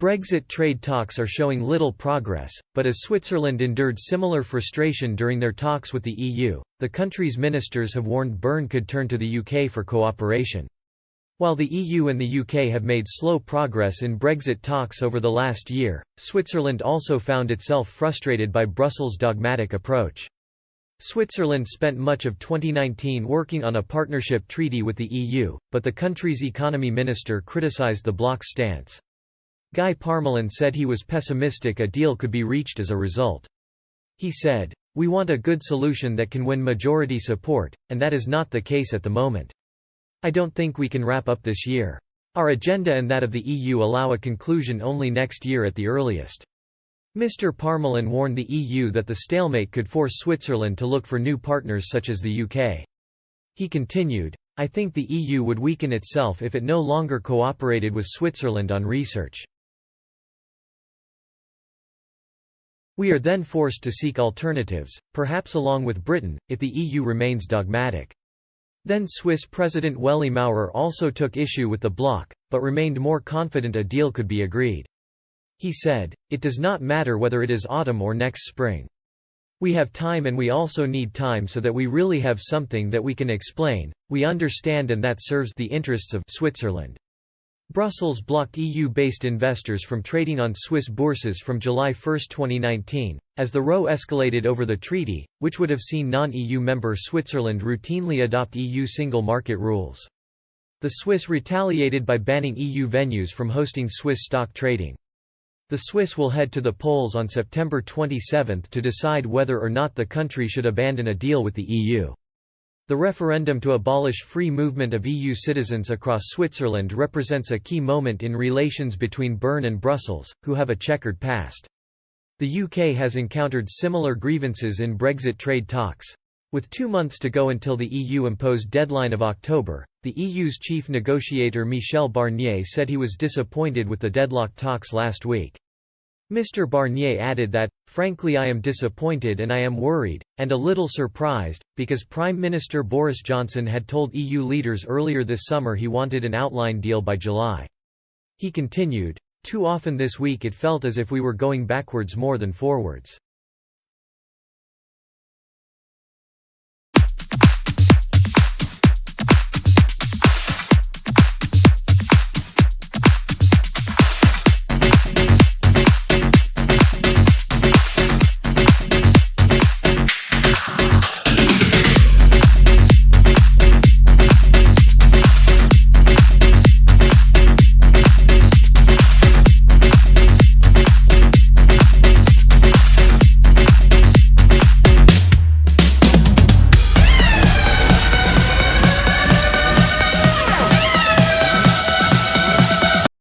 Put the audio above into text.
Brexit trade talks are showing little progress, but as Switzerland endured similar frustration during their talks with the EU, the country's ministers have warned Bern could turn to the UK for cooperation. While the EU and the UK have made slow progress in Brexit talks over the last year, Switzerland also found itself frustrated by Brussels' dogmatic approach. Switzerland spent much of 2019 working on a partnership treaty with the EU, but the country's economy minister criticised the bloc's stance. Guy Parmelin said he was pessimistic a deal could be reached as a result. He said, "We want a good solution that can win majority support, and that is not the case at the moment. I don't think we can wrap up this year. Our agenda and that of the EU allow a conclusion only next year at the earliest." Mr. Parmelin warned the EU that the stalemate could force Switzerland to look for new partners such as the UK. He continued, "I think the EU would weaken itself if it no longer cooperated with Switzerland on research. We are then forced to seek alternatives, perhaps along with Britain, if the EU remains dogmatic." Then Swiss President u.l.t.imatum Maurer also took issue with the bloc, but remained more confident a deal could be agreed. He said, "It does not matter whether it is autumn or next spring. We have time and we also need time so that we really have something that we can explain, we understand and that serves the interests of Switzerland." Brussels blocked EU-based investors from trading on Swiss bourses from July 1, 2019, as the row escalated over the treaty, which would have seen non-EU member Switzerland routinely adopt EU single market rules. The Swiss retaliated by banning EU venues from hosting Swiss stock trading. The Swiss will head to the polls on September 27 to decide whether or not the country should abandon a deal with the EU. The referendum to abolish free movement of EU citizens across Switzerland represents a key moment in relations between Bern and Brussels, who have a checkered past. The UK has encountered similar grievances in Brexit trade talks. With 2 months to go until the EU-imposed deadline of October, the EU's chief negotiator Michel Barnier said he was disappointed with the deadlocked talks last week. Mr. Barnier added that, "Frankly I am disappointed and I am worried, and a little surprised, because Prime Minister Boris Johnson had told EU leaders earlier this summer he wanted an outline deal by July." He continued, "Too often this week it felt as if we were going backwards more than forwards.